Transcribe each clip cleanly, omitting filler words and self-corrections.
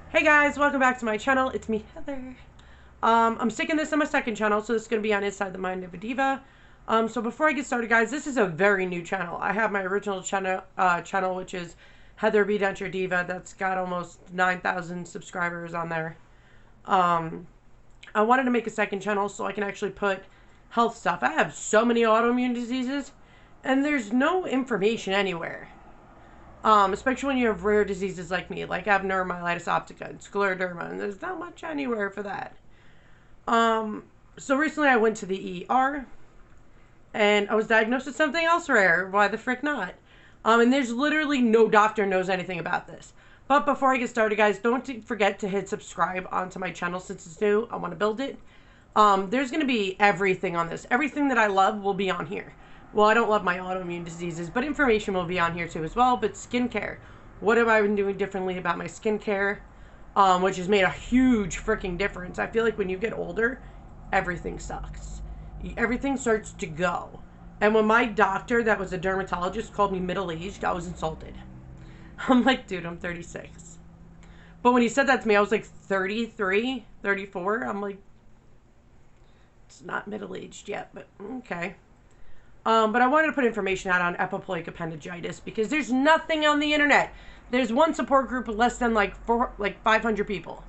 Hey guys, welcome back to my channel. It's me, Heather. I'm sticking this on my second channel, so this is going to be on Inside the Mind of a Diva. So before I get started, guys, this is a very new channel. I have my original channel, which is Heather B. Denture Diva. That's got almost 9,000 subscribers on there. I wanted to make a second channel so I can actually put health stuff. I have so many autoimmune diseases, and there's no information anywhere. Especially when you have rare diseases like me, like I have neuromyelitis optica and scleroderma, and there's not much anywhere for that. So recently I went to the ER, and I was diagnosed with something else rare. Why the frick not? And there's literally no doctor knows anything about this. But before I get started, guys, don't forget to hit subscribe onto my channel since it's new. I want to build it. There's going to be everything on this. Everything that I love will be on here. Well, I don't love my autoimmune diseases, but information will be on here too as well. But skincare. What have I been doing differently about my skincare? Which has made a huge freaking difference. I feel like when you get older, everything sucks. Everything starts to go. And when my doctor, that was a dermatologist, called me middle-aged, I was insulted. I'm like, dude, I'm 36. But when he said that to me, I was like 33, 34. I'm like, it's not middle-aged yet, but okay. But I wanted to put information out on epiploic appendagitis because there's nothing on the internet. There's one support group of less than like 500 people.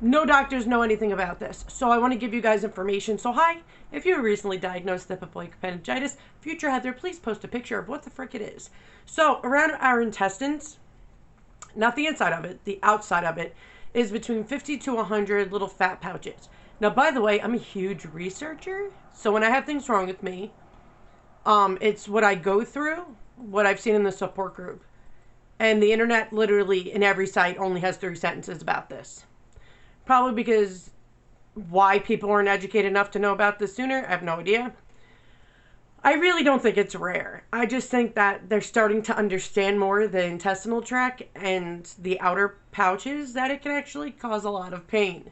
No doctors know anything about this. So I want to give you guys information. So hi, if you were recently diagnosed with epiploic appendagitis, future Heather, please post a picture of what the frick it is. So around our intestines, not the inside of it, the outside of it, is between 50 to 100 little fat pouches. Now, by the way, I'm a huge researcher. So when I have things wrong with me, it's what I go through, what I've seen in the support group. And the internet literally in every site only has 3 sentences about this. Probably because why people weren't educated enough to know about this sooner, I have no idea. I really don't think it's rare. I just think that they're starting to understand more the intestinal tract and the outer pouches that it can actually cause a lot of pain.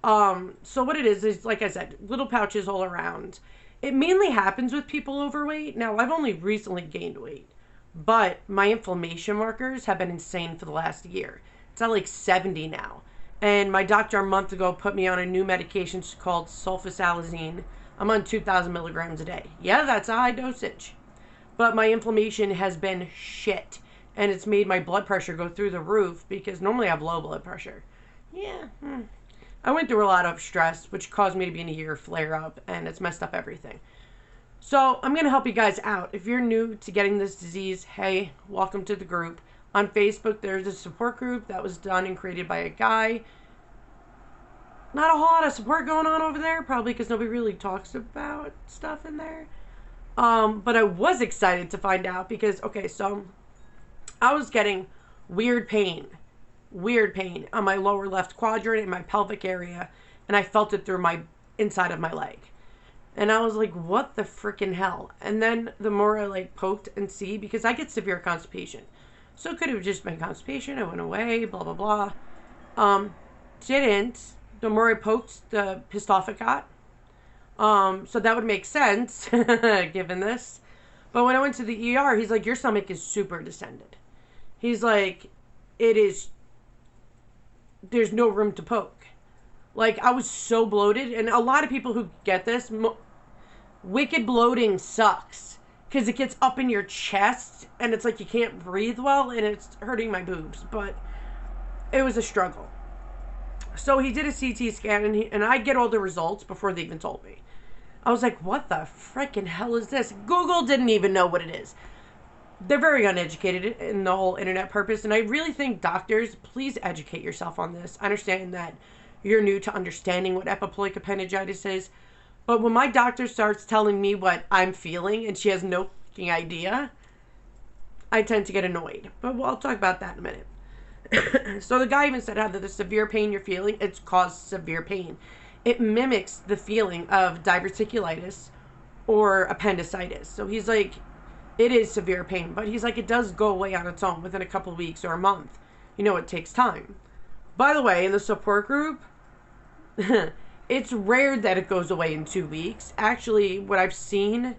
So what it is like I said, little pouches all around. It mainly happens with people overweight. Now, I've only recently gained weight, but my inflammation markers have been insane for the last year. It's at like 70 now. And my doctor a month ago put me on a new medication called sulfasalazine. I'm on 2,000 milligrams a day. Yeah, that's a high dosage. But my inflammation has been shit. And it's made my blood pressure go through the roof because normally I have low blood pressure. Yeah, I went through a lot of stress, which caused me to be in a year flare-up, and it's messed up everything. So I'm going to help you guys out. If you're new to getting this disease, hey, welcome to the group. On Facebook, there's a support group that was done and created by a guy. Not a whole lot of support going on over there, probably because nobody really talks about stuff in there. But I was excited to find out because, okay, so I was getting weird pain on my lower left quadrant in my pelvic area, and I felt it through my inside of my leg. And I was like, what the freaking hell? And then the more I like poked and see, because I get severe constipation. So it could have just been constipation. It went away, blah, blah, blah. Didn't. The more I poked, the pissed off it got. So that would make sense, given this. But when I went to the ER, he's like, your stomach is super distended. He's like, there's no room to poke. Like, I was so bloated. And a lot of people who get this, wicked bloating sucks. Because it gets up in your chest. And it's like you can't breathe well. And it's hurting my boobs. But it was a struggle. So he did a CT scan. And I get all the results before they even told me. I was like, what the frickin' hell is this? Google didn't even know what it is. They're very uneducated in the whole internet purpose. And I really think doctors, please educate yourself on this. I understand that you're new to understanding what epiploic appendagitis is. But when my doctor starts telling me what I'm feeling and she has no fucking idea, I tend to get annoyed. But I'll talk about that in a minute. So the guy even said how the severe pain you're feeling, it's caused severe pain. It mimics the feeling of diverticulitis or appendicitis. So he's like, it is severe pain, but he's like, it does go away on its own within a couple of weeks or a month. You know, it takes time. By the way, in the support group, it's rare that it goes away in 2 weeks. Actually, what I've seen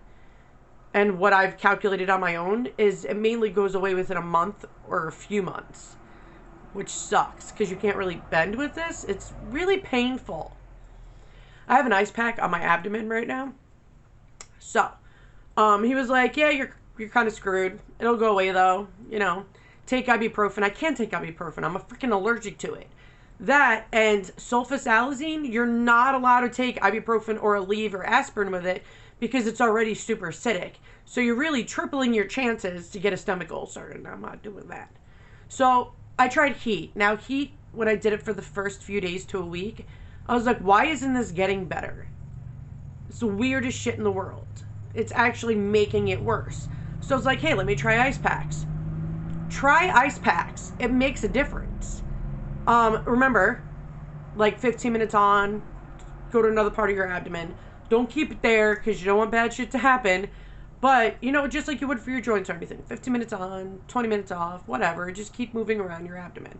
and what I've calculated on my own is it mainly goes away within a month or a few months. which sucks because you can't really bend with this. It's really painful. I have an ice pack on my abdomen right now. So, he was like, yeah, you're kind of screwed. It'll go away though, you know. Take ibuprofen. I can't take ibuprofen. I'm freaking allergic to it. That and sulfasalazine, you're not allowed to take ibuprofen or Aleve or aspirin with it because it's already super acidic. So you're really tripling your chances to get a stomach ulcer, and I'm not doing that. So I tried heat. Now heat, when I did it for the first few days to a week, I was like, why isn't this getting better? It's the weirdest shit in the world. It's actually making it worse. So I was like, hey, let me try ice packs. Try ice packs. It makes a difference. Remember, like 15 minutes on, go to another part of your abdomen. Don't keep it there because you don't want bad shit to happen. But, you know, just like you would for your joints or anything. 15 minutes on, 20 minutes off, whatever. Just keep moving around your abdomen.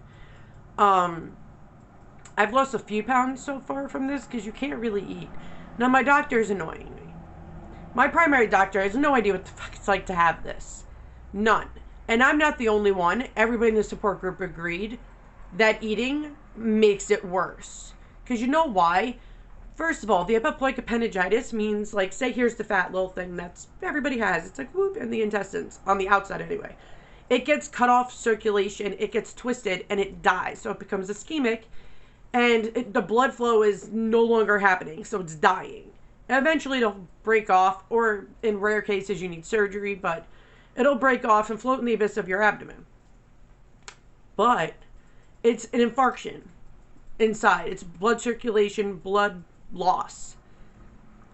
I've lost a few pounds so far from this because you can't really eat. Now, my doctor is annoying me. My primary doctor has no idea what the fuck it's like to have this. None. And I'm not the only one. Everybody in the support group agreed that eating makes it worse. Because you know why? First of all, the epiploic appendagitis means, like, say here's the fat little thing that's everybody has. It's like, whoop, in the intestines. On the outside, anyway. It gets cut off circulation. It gets twisted, and it dies. So it becomes ischemic, and the blood flow is no longer happening. So it's dying. Eventually, it'll break off, or in rare cases, you need surgery, but it'll break off and float in the abyss of your abdomen. But it's an infarction inside. It's blood circulation, blood loss.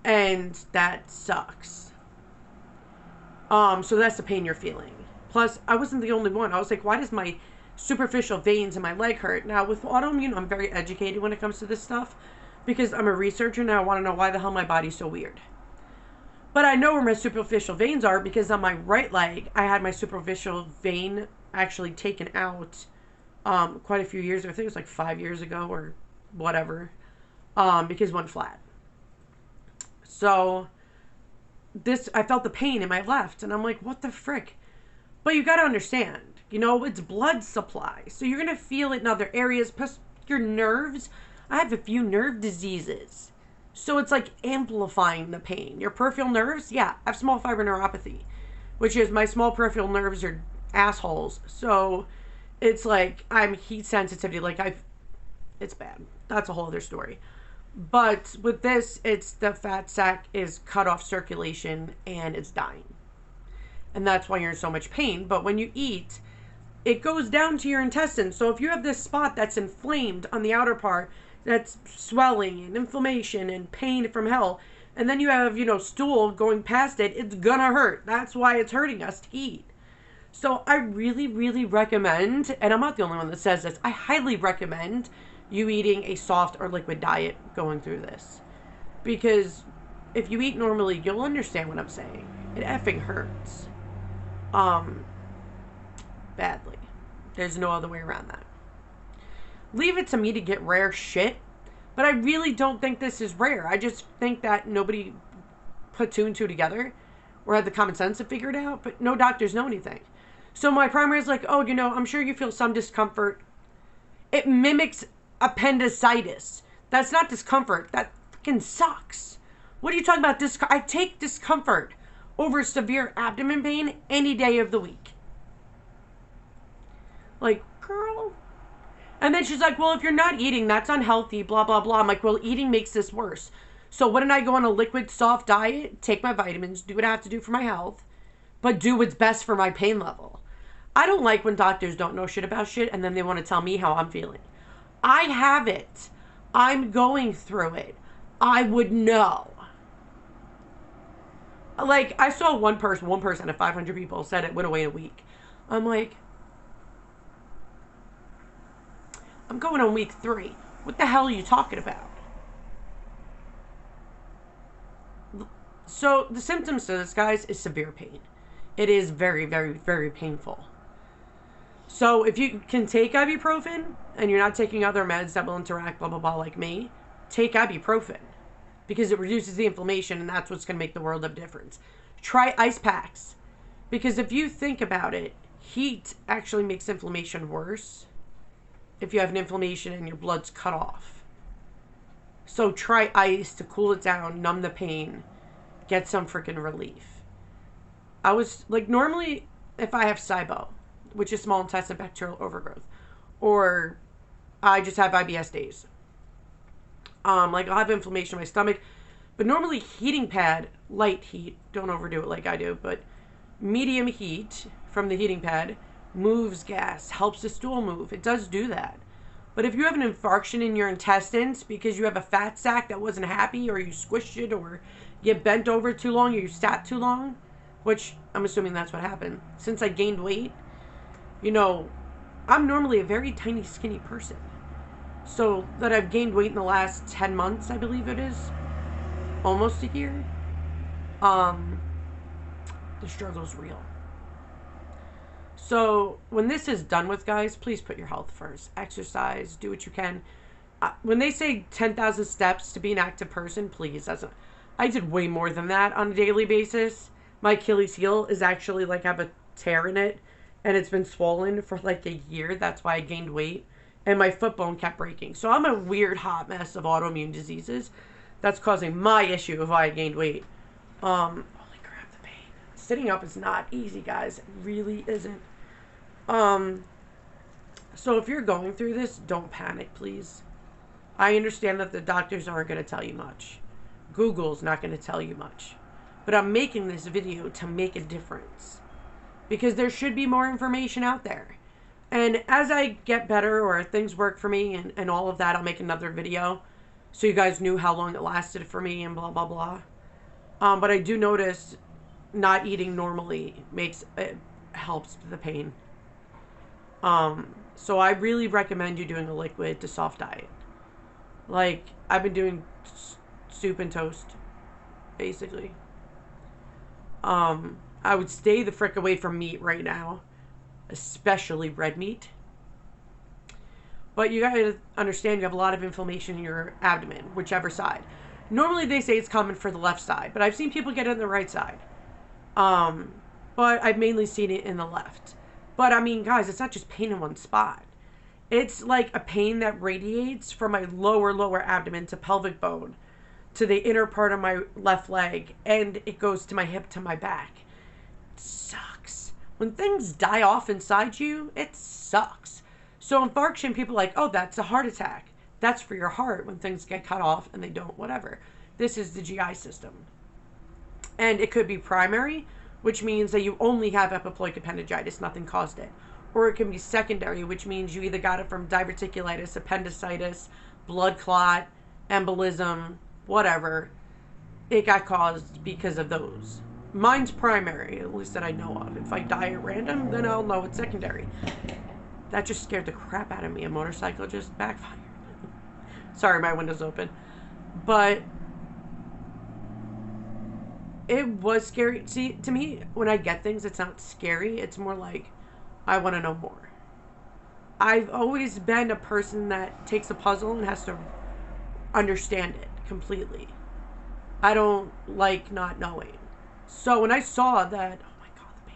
And that sucks. So that's the pain you're feeling. Plus, I wasn't the only one. I was like, why does my superficial veins in my leg hurt? Now, with autoimmune, I'm very educated when it comes to this stuff. Because I'm a researcher and I want to know why the hell my body's so weird. But I know where my superficial veins are because on my right leg, I had my superficial vein actually taken out quite a few years ago. I think it was like 5 years ago or whatever. Because it went flat. So, I felt the pain in my left. And I'm like, what the frick? But you got to understand, you know, it's blood supply. So you're going to feel it in other areas. Plus your nerves. I have a few nerve diseases. So it's like amplifying the pain. Your peripheral nerves, yeah, I have small fiber neuropathy, which is my small peripheral nerves are assholes. So it's like I'm heat sensitivity. Like it's bad. That's a whole other story. But with this, it's the fat sac is cut off circulation and it's dying. And that's why you're in so much pain. But when you eat, it goes down to your intestines. So if you have this spot that's inflamed on the outer part, that's swelling and inflammation and pain from hell. And then you have, you know, stool going past it. It's gonna hurt. That's why it's hurting us to eat. So I really, really recommend, and I'm not the only one that says this, I highly recommend you eating a soft or liquid diet going through this. Because if you eat normally, you'll understand what I'm saying. It effing hurts. Badly. There's no other way around that. Leave it to me to get rare shit. But I really don't think this is rare. I just think that nobody put two and two together or had the common sense to figure it out. But no doctors know anything. So my primary is like, oh, you know, I'm sure you feel some discomfort. It mimics appendicitis. That's not discomfort. That fucking sucks. What are you talking about? I take discomfort over severe abdomen pain any day of the week. Like, girl. And then she's like, well, if you're not eating, that's unhealthy, blah, blah, blah. I'm like, well, eating makes this worse. So wouldn't I go on a liquid, soft diet, take my vitamins, do what I have to do for my health, but do what's best for my pain level? I don't like when doctors don't know shit about shit and then they want to tell me how I'm feeling. I have it. I'm going through it. I would know. Like, I saw one person out of 500 people said it went away in a week. I'm like, I'm going on week 3. What the hell are you talking about? So, the symptoms to this, guys, is severe pain. It is very, very, very painful. So, if you can take ibuprofen, and you're not taking other meds that will interact, blah, blah, blah, like me, take ibuprofen. Because it reduces the inflammation, and that's what's going to make the world of difference. Try ice packs. Because if you think about it, heat actually makes inflammation worse. if you have an inflammation and your blood's cut off. So try ice to cool it down, numb the pain, get some freaking relief. I was like, normally if I have SIBO, which is small intestinal bacterial overgrowth, or I just have IBS days, like I'll have inflammation in my stomach, but normally heating pad, light heat, don't overdo it like I do, but medium heat from the heating pad moves gas, helps the stool move. It does do that. But if you have an infarction in your intestines because you have a fat sac that wasn't happy, or you squished it, or you bent over too long, or you sat too long, which I'm assuming that's what happened. Since I gained weight, you know, I'm normally a very tiny, skinny person. So that I've gained weight in the last 10 months, I believe it is. Almost a year. The struggle's real. So when this is done with, guys, please put your health first. Exercise, do what you can. When they say 10,000 steps to be an active person, please. I did way more than that on a daily basis. My Achilles heel is actually like I have a tear in it, and it's been swollen for like a year. That's why I gained weight. And my foot bone kept breaking. So I'm a weird hot mess of autoimmune diseases. That's causing my issue of why I gained weight. Holy crap, the pain. Sitting up is not easy, guys. It really isn't. So if you're going through this, don't panic, please. I understand that the doctors aren't going to tell you much. Google's not going to tell you much. But I'm making this video to make a difference. Because there should be more information out there. And as I get better, or things work for me and all of that, I'll make another video. So you guys knew how long it lasted for me and blah, blah, blah. But I do notice not eating normally helps the pain. So I really recommend you doing a liquid to soft diet. Like, I've been doing soup and toast, basically. I would stay the frick away from meat right now, especially red meat. But you gotta understand, you have a lot of inflammation in your abdomen, whichever side. Normally they say it's common for the left side, but I've seen people get it on the right side. But I've mainly seen it in the left. But I mean, guys, it's not just pain in one spot. It's like a pain that radiates from my lower abdomen to pelvic bone, to the inner part of my left leg, and it goes to my hip, to my back. It sucks. When things die off inside you, it sucks. So infarction, people are like, oh, that's a heart attack. That's for your heart when things get cut off and they don't, whatever. This is the GI system. And it could be primary, which means that you only have epiploic appendagitis, nothing caused it. Or it can be secondary, which means you either got it from diverticulitis, appendicitis, blood clot, embolism, whatever. It got caused because of those. Mine's primary, at least that I know of. If I die at random, then I'll know it's secondary. That just scared the crap out of me. A motorcycle just backfired. Sorry, my window's open. But it was scary. See, to me, when I get things, it's not scary. It's more like, I want to know more. I've always been a person that takes a puzzle and has to understand it completely. I don't like not knowing. So when I saw that, oh my God, the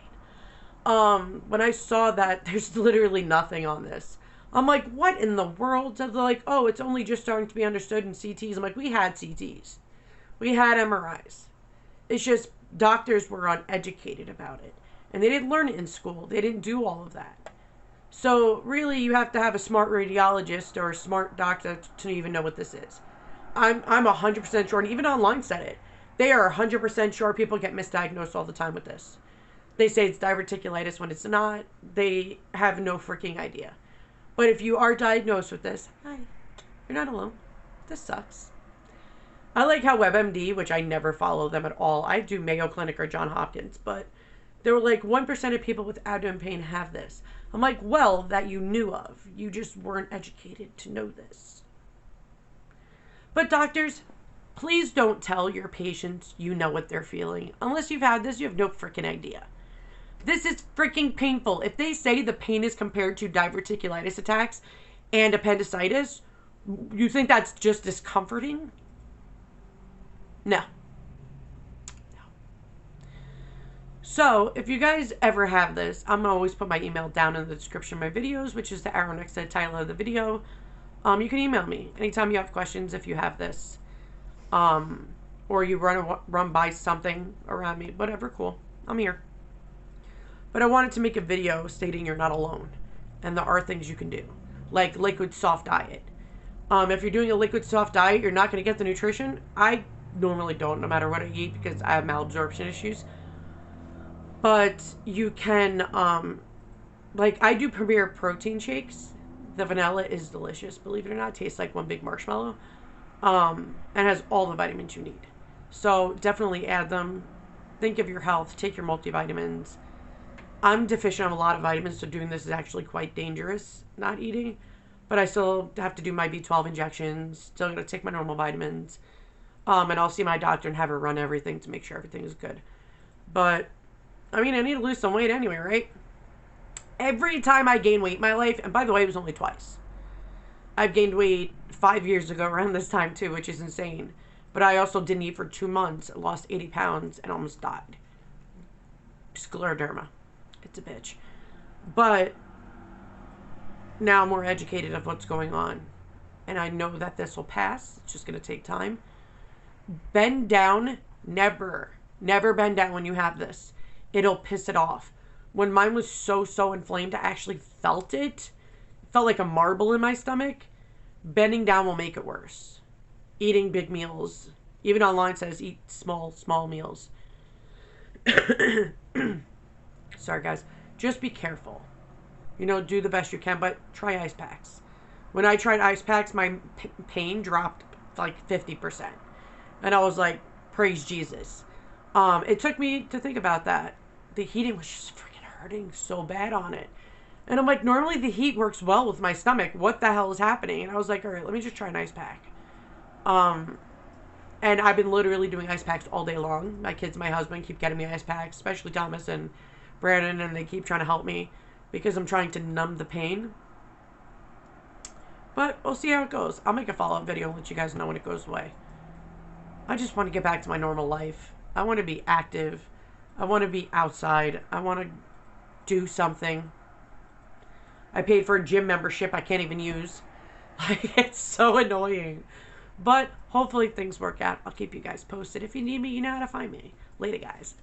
pain. When I saw that there's literally nothing on this, I'm like, what in the world? So they're like, oh, it's only just starting to be understood in CTs. I'm like, we had CTs. We had MRIs. It's just doctors were uneducated about it. And they didn't learn it in school. They didn't do all of that. So really, you have to have a smart radiologist or a smart doctor to even know what this is. I'm 100% sure, and even online said it. They are 100% sure people get misdiagnosed all the time with this. They say it's diverticulitis when it's not. They have no freaking idea. But if you are diagnosed with this, hi, you're not alone. This sucks. I like how WebMD, which I never follow them at all. I do Mayo Clinic or Johns Hopkins, but they were like 1% of people with abdomen pain have this. I'm like, well, that you knew of. You just weren't educated to know this. But doctors, please don't tell your patients you know what they're feeling. Unless you've had this, you have no freaking idea. This is freaking painful. If they say the pain is compared to diverticulitis attacks and appendicitis, you think that's just discomforting? No. So, if you guys ever have this, I'm going to always put my email down in the description of my videos, which is the arrow next to the title of the video. You can email me anytime you have questions if you have this. Or you run by something around me. Whatever, cool. I'm here. But I wanted to make a video stating you're not alone. And there are things you can do. Like liquid soft diet. If you're doing a liquid soft diet, you're not going to get the nutrition. I normally don't, no matter what I eat, because I have malabsorption issues. But you can, like, I do Premier protein shakes. The vanilla is delicious, believe it or not. It tastes like one big marshmallow. And has all the vitamins you need. So definitely add them. Think of your health. Take your multivitamins. I'm deficient of a lot of vitamins, so doing this is actually quite dangerous, not eating. But I still have to do my B12 injections. Still got to take my normal vitamins. And I'll see my doctor and have her run everything to make sure everything is good. But I mean, I need to lose some weight anyway, right? Every time I gain weight in my life, and by the way, it was only twice. I've gained weight 5 years ago around this time too, which is insane. But I also didn't eat for 2 months, lost 80 pounds, and almost died. Scleroderma. It's a bitch. But now I'm more educated of what's going on. And I know that this will pass. It's just going to take time. Bend down. Never bend down when you have this. It'll piss it off. When mine was so inflamed, I actually felt it. It felt like a marble in my stomach. Bending down will make it worse. Eating big meals. Even online says eat small meals. Sorry, guys. Just be careful. You know, do the best you can, but try ice packs. When I tried ice packs, my pain dropped like 50%. And I was like, praise Jesus. It took me to think about that. The heating was just freaking hurting so bad on it. And I'm like, normally the heat works well with my stomach. What the hell is happening? And I was like, all right, let me just try an ice pack. And I've been literally doing ice packs all day long. My kids, my husband keep getting me ice packs, especially Thomas and Brandon, and they keep trying to help me because I'm trying to numb the pain. But we'll see how it goes. I'll make a follow-up video and let you guys know when it goes away. I just want to get back to my normal life. I want to be active. I want to be outside. I want to do something. I paid for a gym membership I can't even use. Like, it's so annoying. But hopefully things work out. I'll keep you guys posted. If you need me, you know how to find me. Later, guys.